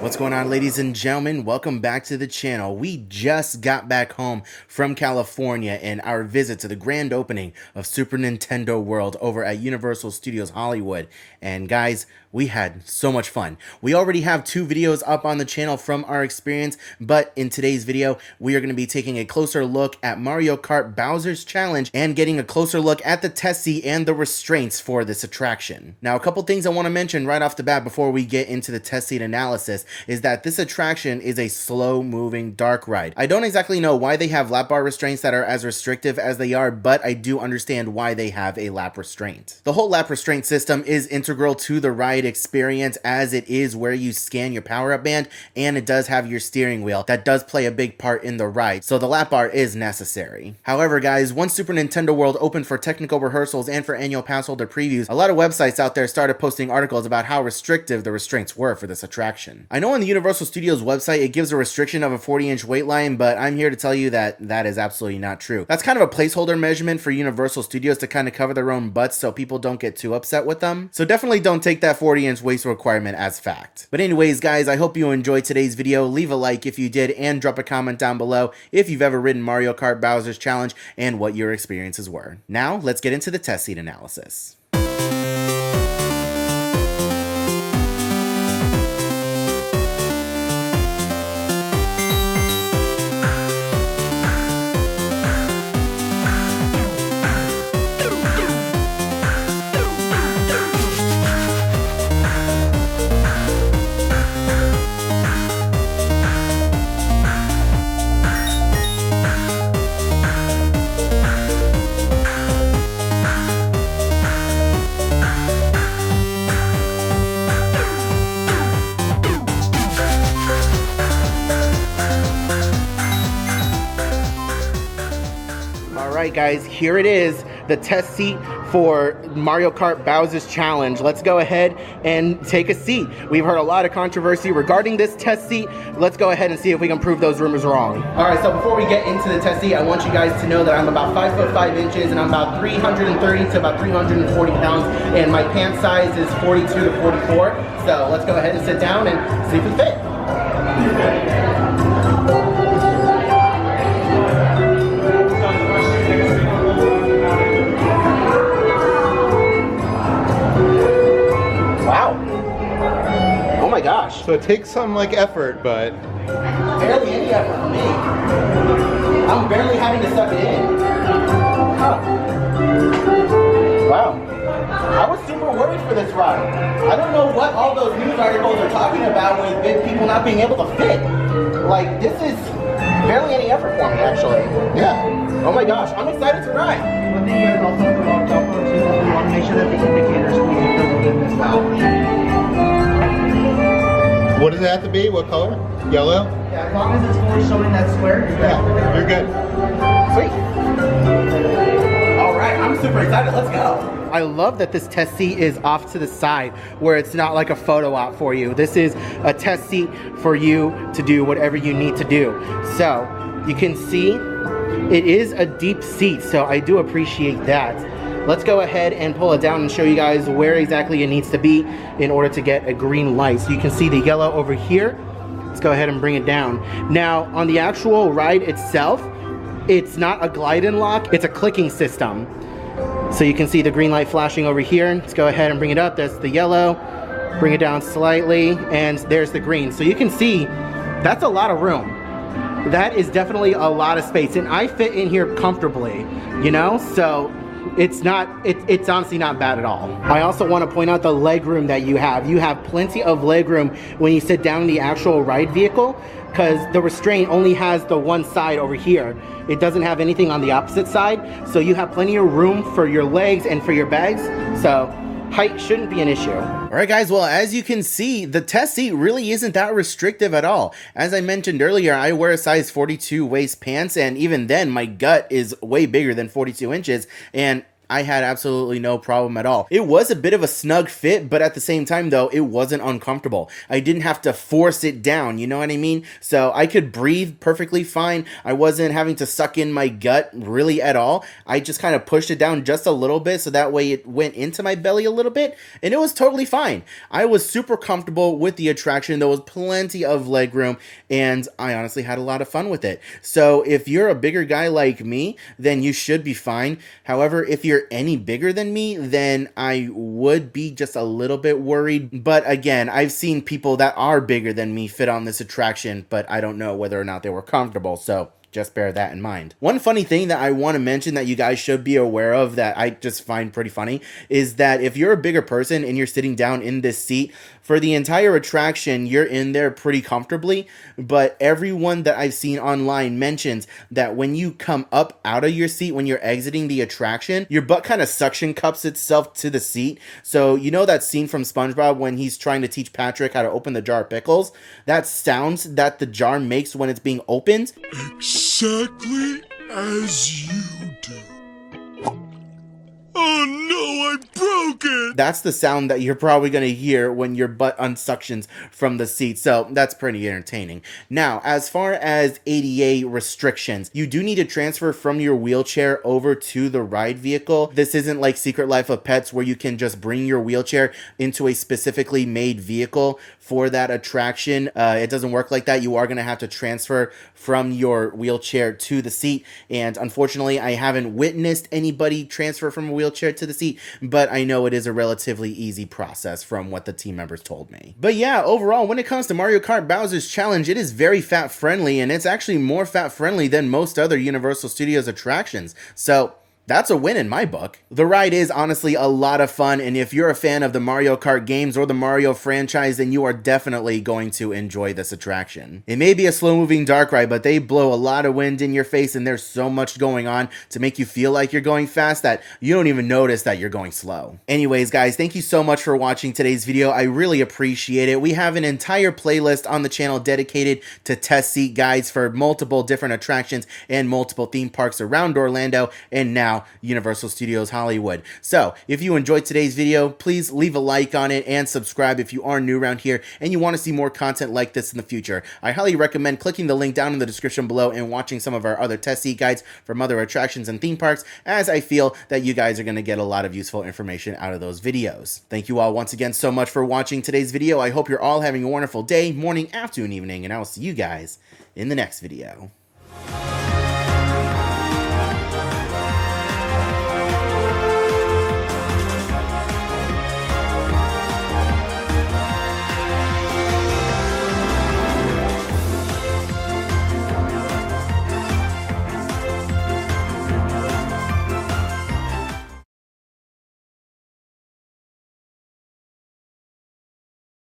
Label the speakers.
Speaker 1: What's going on, ladies and gentlemen? Welcome back to the channel. We just got back home from California and our visit to the grand opening of Super Nintendo World over at Universal Studios Hollywood. And guys, we had so much fun. We already have 2 videos up on the channel from our experience, but in today's video, we are going to be taking a closer look at Mario Kart Bowser's challenge and getting a closer look at the test seat and the restraints for this attraction. Now, a couple things I want to mention right off the bat before we get into the test seat analysis is that this attraction is a slow-moving dark ride. I don't exactly know why they have lap bar restraints that are as restrictive as they are, but I do understand why they have a lap restraint. The whole lap restraint system is integral to the ride experience, as it is where you scan your power-up band, and it does have your steering wheel that does play a big part in the ride, so the lap bar is necessary. However, guys, once Super Nintendo World opened for technical rehearsals and for annual pass holder previews, a lot of websites out there started posting articles about how restrictive the restraints were for this attraction. I know on the Universal Studios website it gives a restriction of a 40-inch weight line, but I'm here to tell you that that is absolutely not true. That's kind of a placeholder measurement for Universal Studios to kind of cover their own butts so people don't get too upset with them. So definitely don't take that 40-inch waist requirement as fact. But anyways, guys, I hope you enjoyed today's video. Leave a like if you did, and drop a comment down below if you've ever ridden Mario Kart Bowser's challenge and what your experiences were. Now, let's get into the test seat analysis. Alright guys, here it is, the test seat for Mario Kart Bowser's challenge. Let's go ahead and take a seat. We've heard a lot of controversy regarding this test seat. Let's go ahead and see if we can prove those rumors wrong. Alright, so before we get into the test seat, I want you guys to know that I'm about 5 foot 5 inches and I'm about 330 to about 340 pounds, and my pant size is 42 to 44. So let's go ahead and sit down and see if we fit. Oh my gosh.
Speaker 2: So it takes some like effort, but
Speaker 1: barely any effort for me. I'm barely having to suck it in. Huh. Wow. I was super worried for this ride. I don't know what all those news articles are talking about with people not being able to fit. Like, this is barely any effort for me, actually. Yeah. Oh my gosh, I'm excited to ride.
Speaker 3: One thing you guys also want to make sure that the indicators are in this valve.
Speaker 2: what does it have to be? What color? Yellow?
Speaker 3: Yeah, as long as it's fully showing that square, you're good.
Speaker 2: Yeah, you're good.
Speaker 1: Sweet. All right, I'm super excited. Let's go. I love that this test seat is off to the side where it's not like a photo op for you. This is a test seat for you to do whatever you need to do. So you can see it is a deep seat, so I do appreciate that. Let's go ahead and pull it down and show you guys where exactly it needs to be in order to get a green light. So you can see the yellow over here. Let's go ahead and bring it down. Now, on the actual ride itself, it's not a glide and lock, it's a clicking system. So you can see the green light flashing over here. Let's go ahead and bring it up. That's the yellow. Bring it down slightly, and there's the green. So you can see that's a lot of room. That is definitely a lot of space, and I fit in here comfortably, you know? So it's honestly not bad at all. I also want to point out the leg room that you have. You have plenty of leg room when you sit down in the actual ride vehicle, because the restraint only has the one side over here. It doesn't have anything on the opposite side, so you have plenty of room for your legs and for your bags, so height shouldn't be an issue. Alright guys, well, as you can see, the test seat really isn't that restrictive at all. As I mentioned earlier, I wear a size 42 waist pants, and even then my gut is way bigger than 42 inches, and I had absolutely no problem at all. It was a bit of a snug fit, but at the same time though, it wasn't uncomfortable. I didn't have to force it down, you know what I mean? So I could breathe perfectly fine. I wasn't having to suck in my gut really at all. I just kind of pushed it down just a little bit so that way it went into my belly a little bit, and it was totally fine. I was super comfortable with the attraction. There was plenty of leg room, and I honestly had a lot of fun with it. So if you're a bigger guy like me, then you should be fine. However, if you're any bigger than me, then I would be just a little bit worried. But again, I've seen people that are bigger than me fit on this attraction, but I don't know whether or not they were comfortable. So just bear that in mind. One funny thing that I want to mention that you guys should be aware of that I just find pretty funny is that if you're a bigger person and you're sitting down in this seat, for the entire attraction, you're in there pretty comfortably, but everyone that I've seen online mentions that when you come up out of your seat, when you're exiting the attraction, your butt kind of suction cups itself to the seat. So you know that scene from SpongeBob when he's trying to teach Patrick how to open the jar of pickles? That sound that the jar makes when it's being opened?
Speaker 4: Exactly as you do. Oh no, I broke it!
Speaker 1: That's the sound that you're probably going to hear when your butt unsuctions from the seat. So that's pretty entertaining. Now, as far as ADA restrictions, you do need to transfer from your wheelchair over to the ride vehicle. This isn't like Secret Life of Pets where you can just bring your wheelchair into a specifically made vehicle for that attraction. It doesn't work like that. You are going to have to transfer from your wheelchair to the seat. And unfortunately, I haven't witnessed anybody transfer from a wheelchair to the seat, but I know it is a relatively easy process from what the team members told me. But yeah, overall, when it comes to Mario Kart Bowser's Challenge, it is very fat friendly, and it's actually more fat friendly than most other Universal Studios attractions. So that's a win in my book. The ride is honestly a lot of fun, and if you're a fan of the Mario Kart games or the Mario franchise, then you are definitely going to enjoy this attraction. It may be a slow-moving dark ride, but they blow a lot of wind in your face, and there's so much going on to make you feel like you're going fast that you don't even notice that you're going slow. Anyways, guys, thank you so much for watching today's video. I really appreciate it. We have an entire playlist on the channel dedicated to test seat guides for multiple different attractions and multiple theme parks around Orlando, and now Universal Studios Hollywood. So if you enjoyed today's video, please leave a like on it and subscribe if you are new around here and you want to see more content like this in the future. I highly recommend clicking the link down in the description below and watching some of our other test seat guides from other attractions and theme parks, as I feel that you guys are going to get a lot of useful information out of those videos. Thank you all once again so much for watching today's video. I hope you're all having a wonderful day, morning, afternoon, evening, and I will see you guys in the next video.